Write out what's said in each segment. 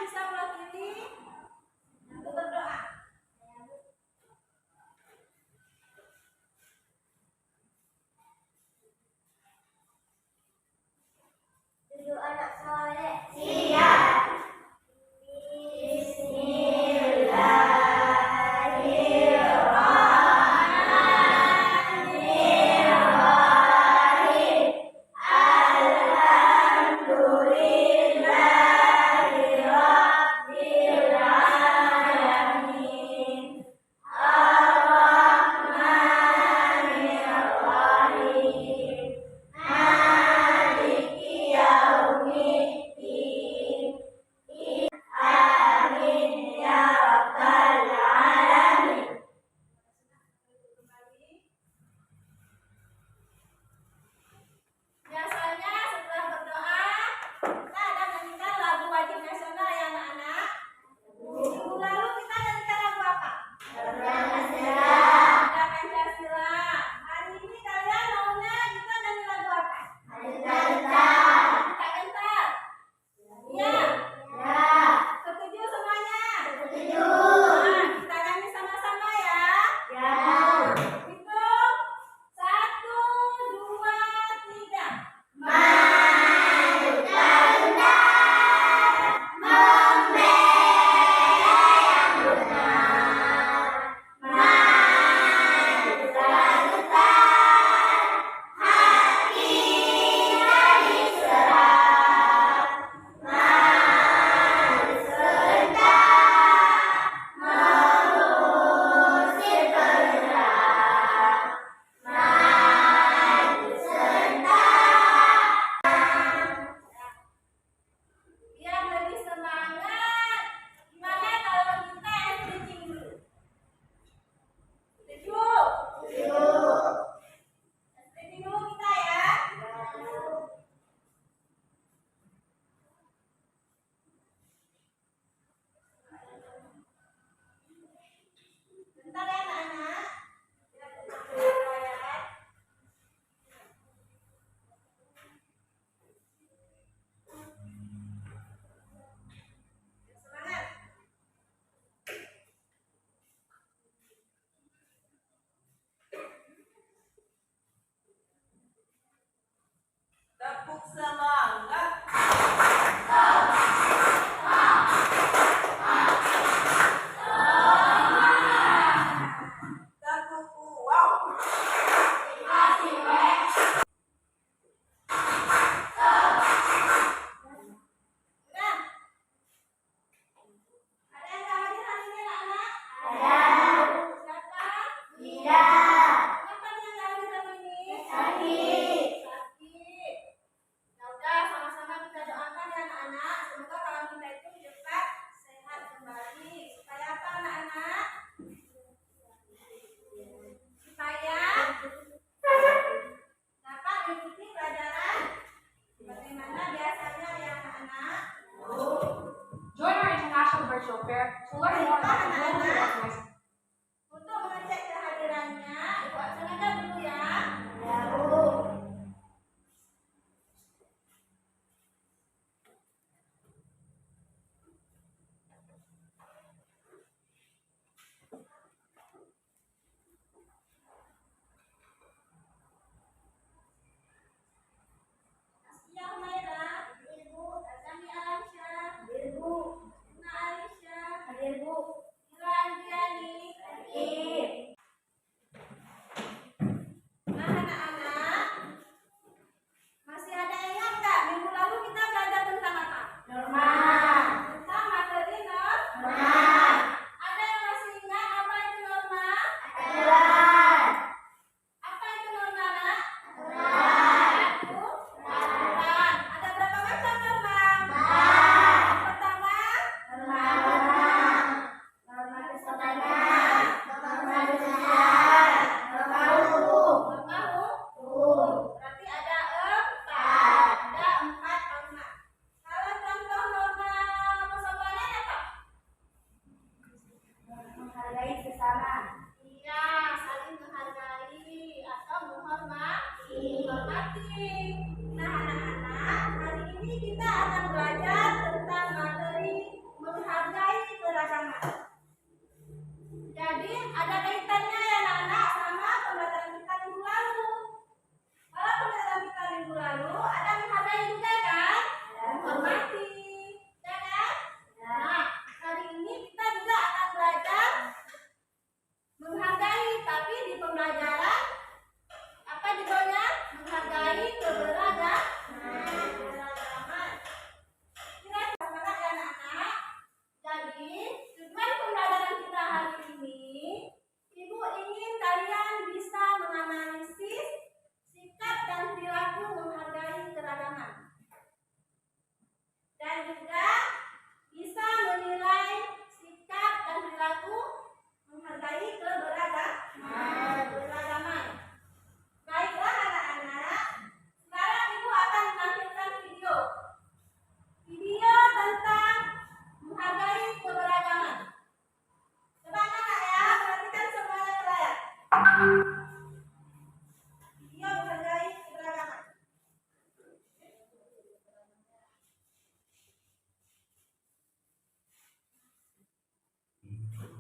bisa mewakili untuk berdoa. Tujuh anak soleh. Siap. Biasanya setelah berdoa kita ada nyanyikan lagu wajib nasional ya anak-anak. Minggu lalu kita nyanyikan lagu apa? Ada Pancasila. Hari ini kalian maunya kita nyanyi lagu apa? Kak Gentar. Iya. Setuju semuanya? Nah, kita nyanyi sama-sama ya. Hitung. 1, 2, 3. Biar lebih semangat, gimana kalau kita stretching dulu? Setuju? Stretching dulu kita ya. Bentar ya anak-anak. Semangat. Tepuk semangat. Tepuk wow. Udah. Ada yang gak hadir hari ini anak-anak? Siapa? Kenapa dia nggak hadir hari ini? Sakit. Ya udah, sama-sama kita doakan ya anak-anak. Semoga kawan kita itu cepat sehat kembali. Supaya apa anak-anak? Supaya dapat mengikuti pelajaran bagaimana biasanya ya anak-anak. Join our international virtual fair to learn more about the globally recognized. Untuk mengecek kehadirannya, Ibu absen aja dulu ya. Askia Humaira, Azami Alamsyah, Lina Aisyah, Ira Andriani,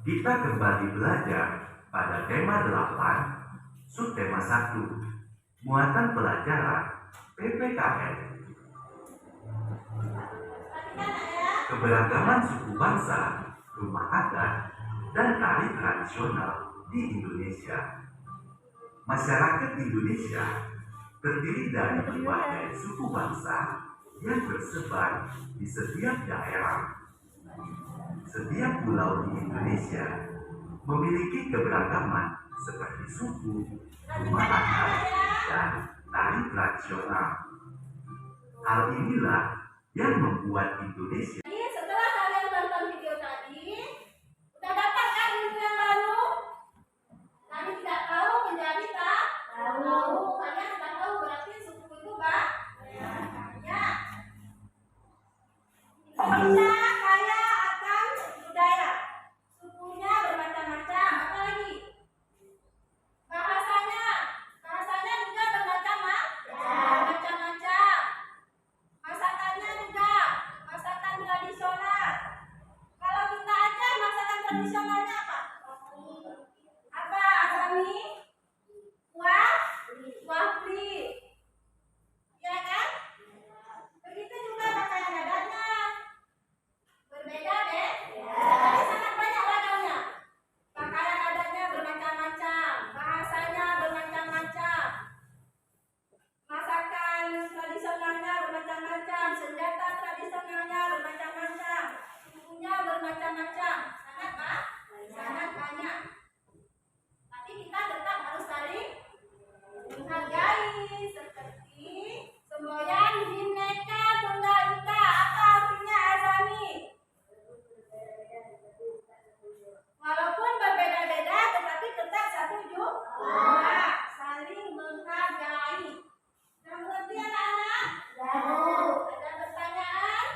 Kita kembali belajar pada tema 8, subtema 1, muatan pelajaran PPKN. Keberagaman suku bangsa, rumah adat, dan tari tradisional di Indonesia. Masyarakat Indonesia terdiri dari berbagai suku bangsa yang tersebar di setiap daerah. Setiap pulau di Indonesia memiliki keberagaman seperti suku, rumah adat, dan tari tradisional. Hal inilah yang membuat Indonesia. Jadi setelah kalian tonton video tadi, udah dapat kan ilmu yang baru? Tadi tidak tahu menjadi tak tahu. Kalian sudah tahu berarti suku itu banyak. Indonesia kaya akan budaya. Sukunya bermacam-macam. Apa lagi? Bahasanya juga bermacam-macam. Masakannya juga masakan tradisional. Kalau kita aja masakan tradisionalnya apa? Apa, Asami? Kuah pri. Ya kan? Begitu juga pakaian adatnya. Berbeda deh. Tapi sangat banyak ragamnya. Pakaian adatnya bermacam-macam, bahasanya bermacam-macam. Masakan tradisionalnya bermacam-macam, senjata tradisionalnya bermacam-macam, sukunya bermacam-macam. Sangat banyak. Tapi kita tetap harus saling menghargai, seperti semboyan Bhinneka Tunggal Ika. Apa artinya, Azami? Walaupun berbeda-beda, tetapi tetap satu juga. Saling menghargai. Sudah mengerti anak-anak? Ada pertanyaan?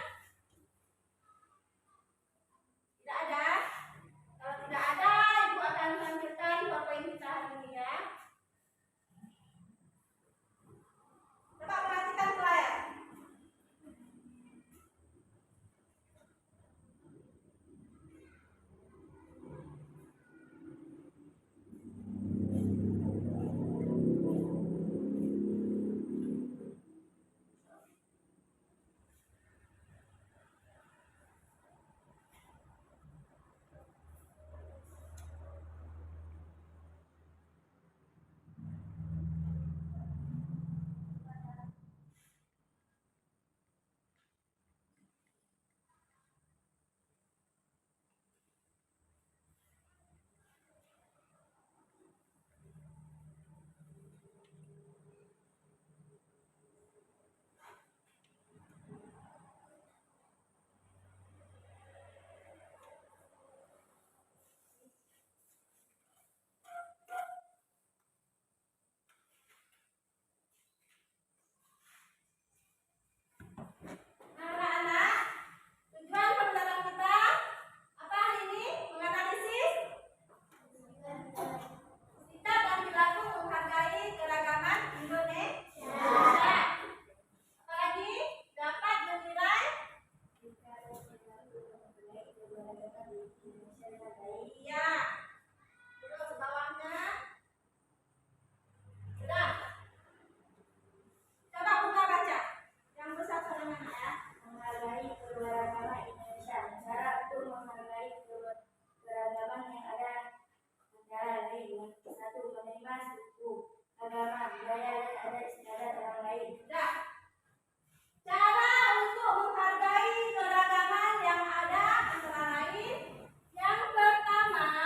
Tidak ada? Kalau tidak ada, Ibu akan melanjutkan poin kita hari ini ya. Coba perhatikan ke layar. Anak-anak, tujuan pembelajaran kita apa hari ini? Menganalisis sikap dan perilaku menghargai keragaman Indonesia. Apalagi dapat menilai. Iya. Terus bawahnya. Sudah. Coba buka baca. Yang besar sama anak ya. Menghargai keberagaman Indonesia. Cara untuk menghargai keberagaman yang ada antara lain. 1. Menerima suku, agama, budaya, dan adat istiadat orang lain. Sudah. Cara untuk menghargai keragaman yang ada antara lain. Yang pertama,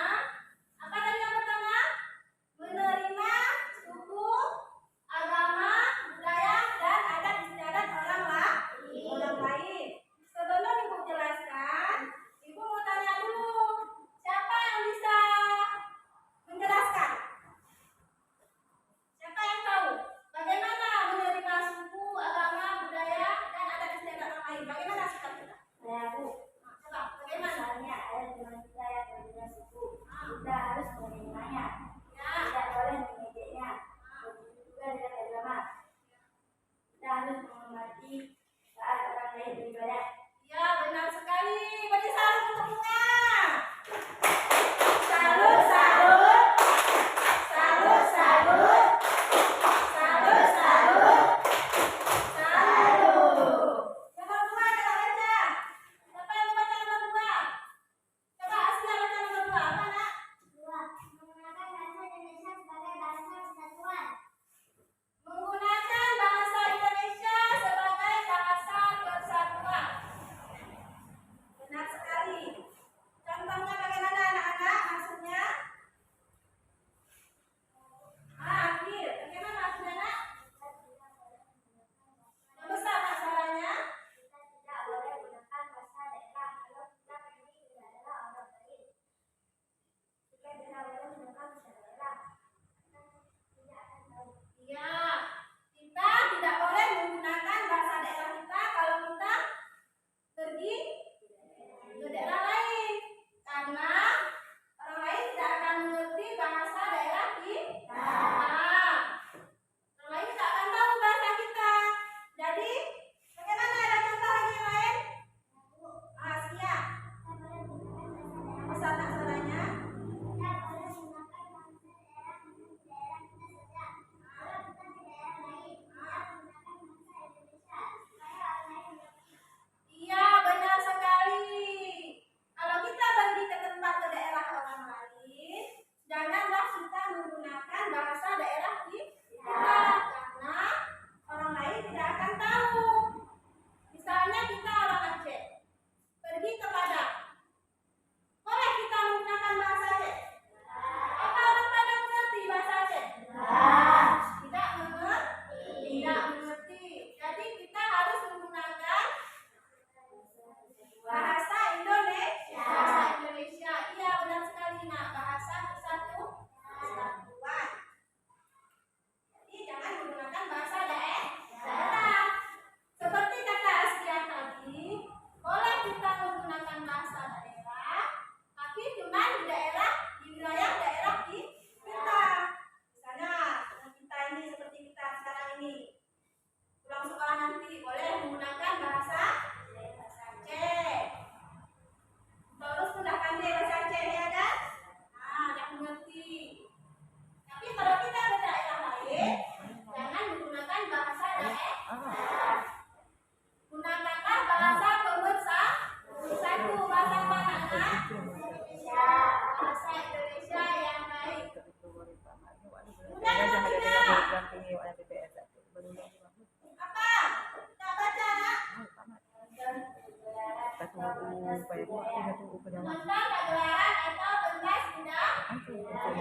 Menonton pagelaran atau pentas indah. Dengan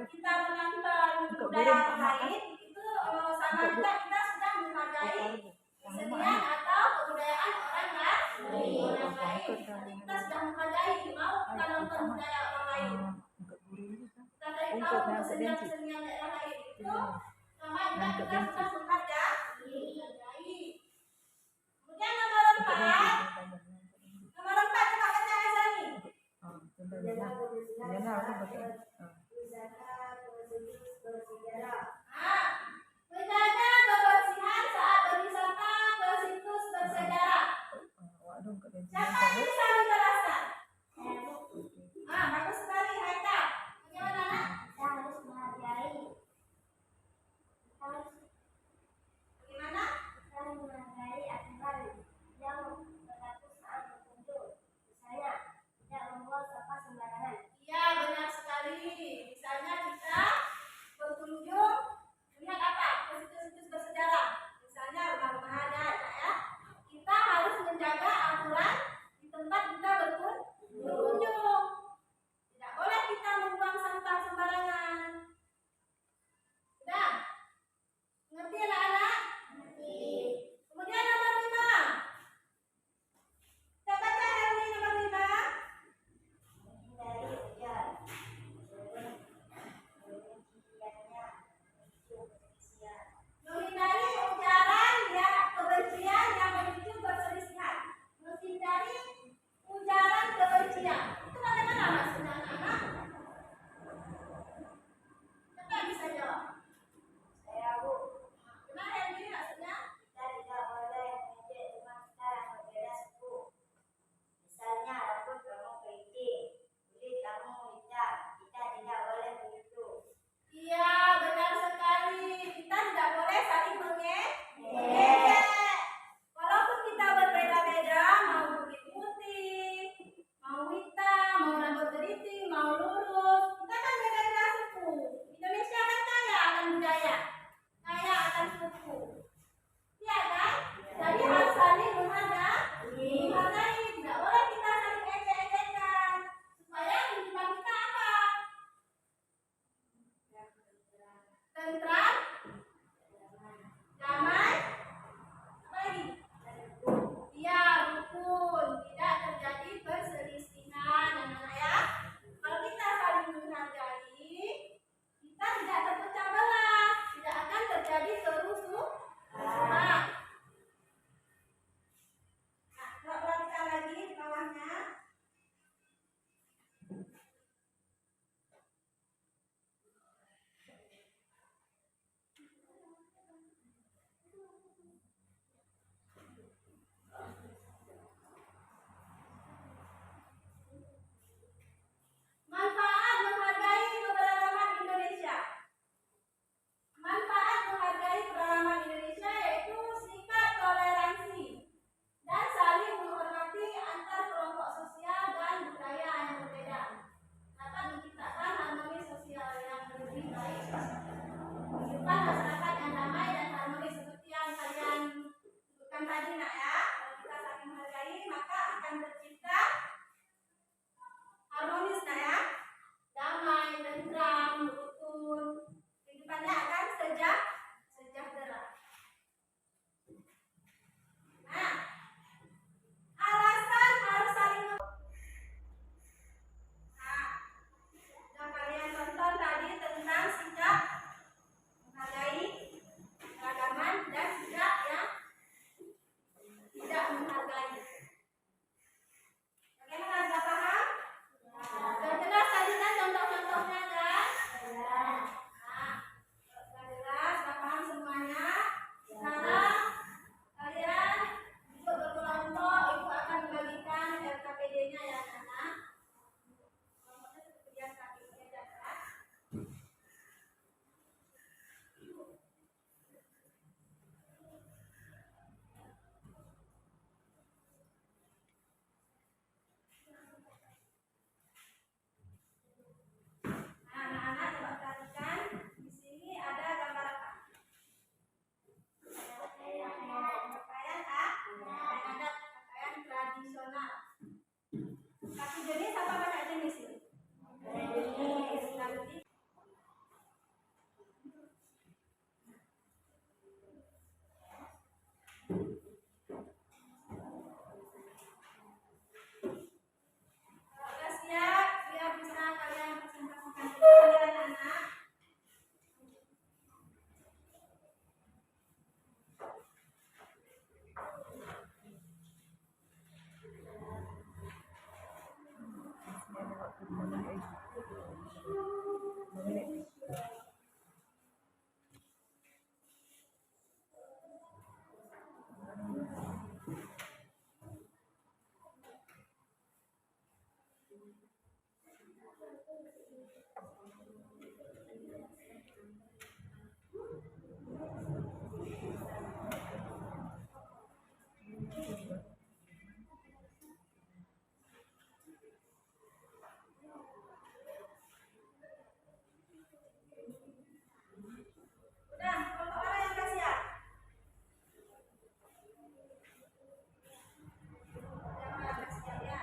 kita menonton budaya lain itu sama juga kita sudah menghargai kesenian atau kebudayaan orang lain. Kita sudah menghargai, mau kita nonton budaya orang lain. Kita cari tahu kesenian daerah lain itu sama juga kita sudah menghargai. Kemudian nomor 4 coba baca Azani. Menjaga kebersihan saat berwisata ke situs bersejarah. Siapa yang bisa menjelaskan? Bagus sekali, Haika. Bagaimana, Nak? Kita harus menghargai. Bagaimana? Kita harus menghargai aturan yang berlaku saat berkunjung. Misalnya, tidak membuang sampah sembarangan. Iya, benar sekali. Misalnya kita berkunjung melihat apa? Ke situs-situs bersejarah. Misalnya rumah-rumah adat, ya. Kita harus menjaga aturan di tempat kita berkunjung. Tidak boleh kita membuang sampah sembarangan. Sudah? Ngerti anak-anak? Ngerti. Kemudian nomor 5. Kita baca hari ini nomor 5. Menghindari hujan. Kebenciannya memicu perselisihan. Menghindari ujaran ya kebencian yang memicu perselisihan. Menghindari ujaran kebencian. Itu bagaimana maksudnya, anak-anak? Siapa yang bisa jawab? Saya Bu, Gimana yang ini maksudnya? kita tidak boleh mengejek teman kita yang berbeda suku. Misalnya, rambut kamu keriting, kulit kamu hitam. Kita tidak boleh begitu. Iya, benar sekali. Kita tidak boleh saling mengejek. Walaupun kita berbeda-beda, mau kulit putih, mau hitam, mau rambut keriting, mau lurus, kita kan beda-beda suku. Indonesia kan kaya akan budaya, kaya akan suku. Iya kan? Jadi harus saling menghargai. Tidak boleh kita saling ejek-ejekan. Supaya kehidupan kita apa? Tentram, damai, apa lagi? Iya, rukun, tidak terjadi perselisihan, anak-anak ya. Kalau kita saling menghargai, kita tidak terpecah belah, tidak akan terjadi kerusuhan. Nah, perhatikan lagi di bawahnya. Manfaat menghargai keberagaman Indonesia. Manfaat menghargai keberagaman Indonesia yaitu sikap toleransi dan saling menghormati antar kelompok sosial dan budaya yang berbeda. Dapat menciptakan harmoni sosial yang lebih baik. Kehidupan masyarakat yang damai dan harmonis seperti yang kalian sebutkan tadi, Nak ya. Kalau kita saling menghargai, maka akan tercipta harmonis, Nak ya. Damai, tentram, rukun. Kehidupannya akan sejahtera. Nah, alasan harus saling sudah kalian tonton tadi tentang sikap menghargai keragaman dan sikap yang tidak menghargai. Udah, kelompok mana yang udah siap? Yang mana udah siap ya?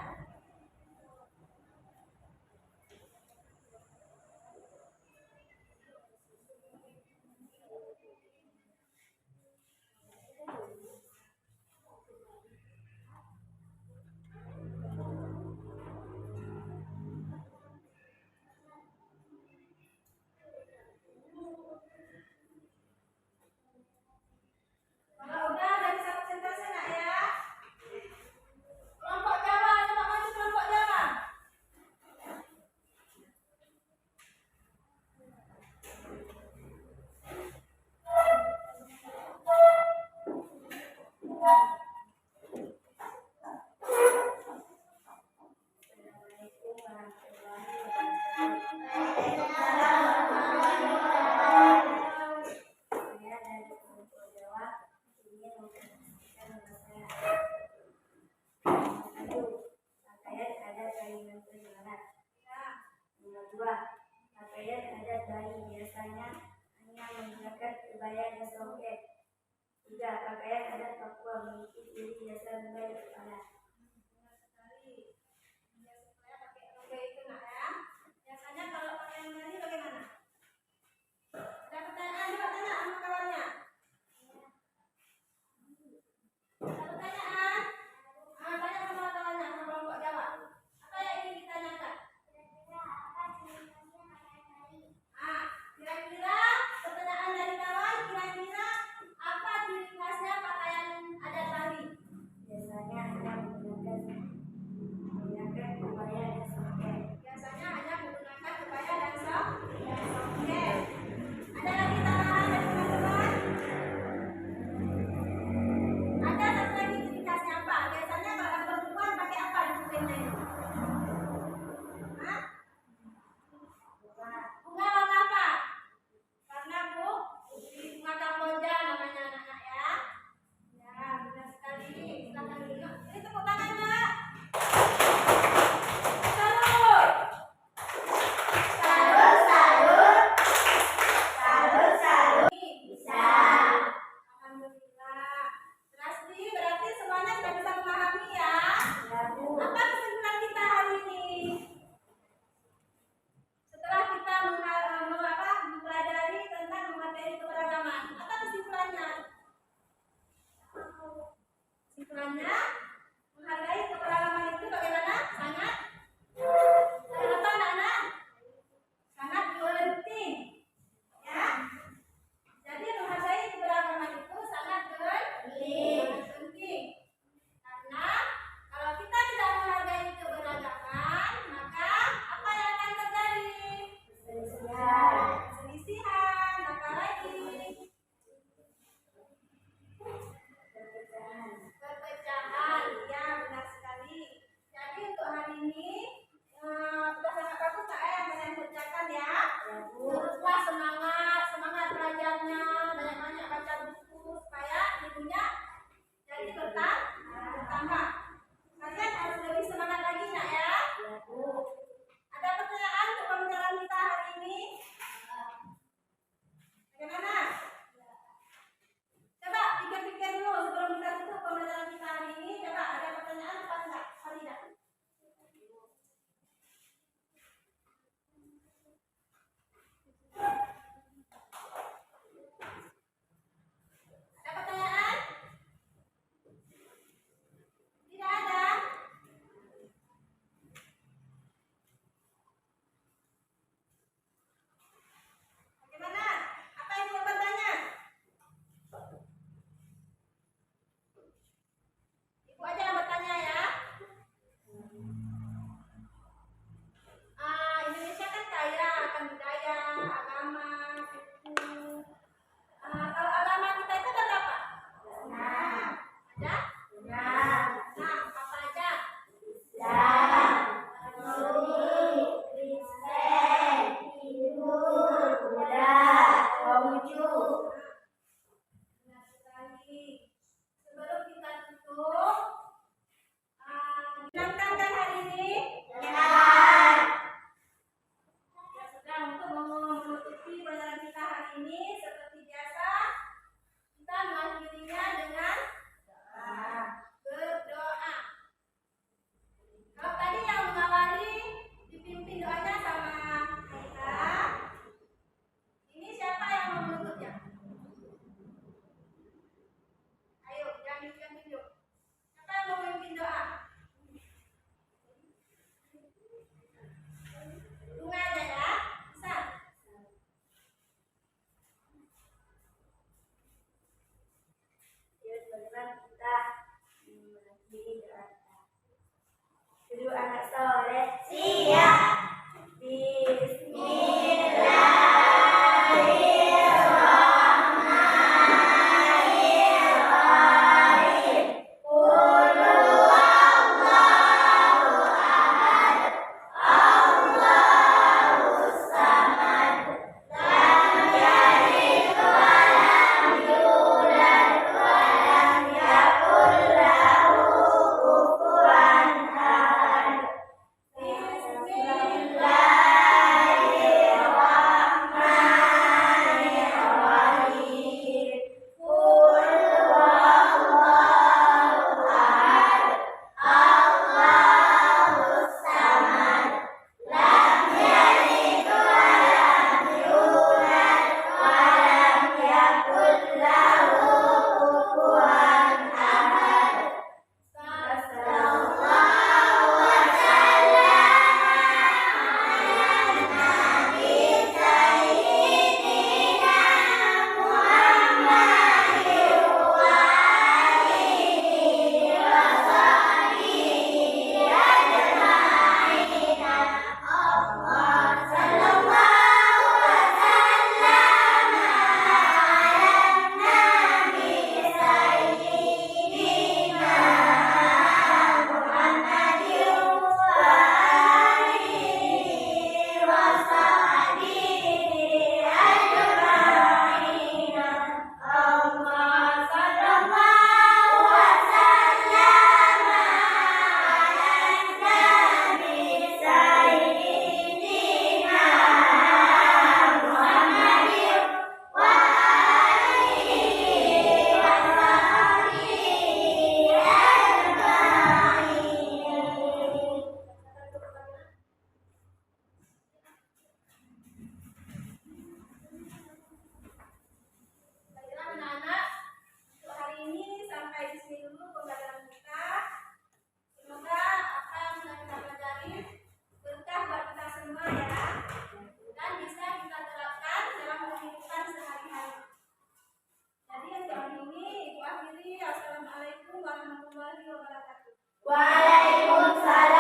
anak soleh? Siap. Bismillahirrahmanirrahim. Qul huwallahu ahad. Allahus samad. Lam yalid wa lam yulad wa lam yakul lahu kufuwan ahad. Bismillahirrahmanirrahim. Qul huwallahu ahad. Allahus samad. Lam yalid wa lam yulad wa lam yakul lahu kufuwan ahad. Sallallahu wa Baiklah anak-anak, untuk hari ini sampai di sini dulu pembelajaran kita. Semoga apa yang sudah kita pelajari berkah buat kita semua ya, dan bisa kita terapkan dalam kehidupan sehari-hari. Jadi untuk hari ini Ibu akhiri. Assalamualaikum warahmatullahi wabarakatuh. Waalaikumsalam.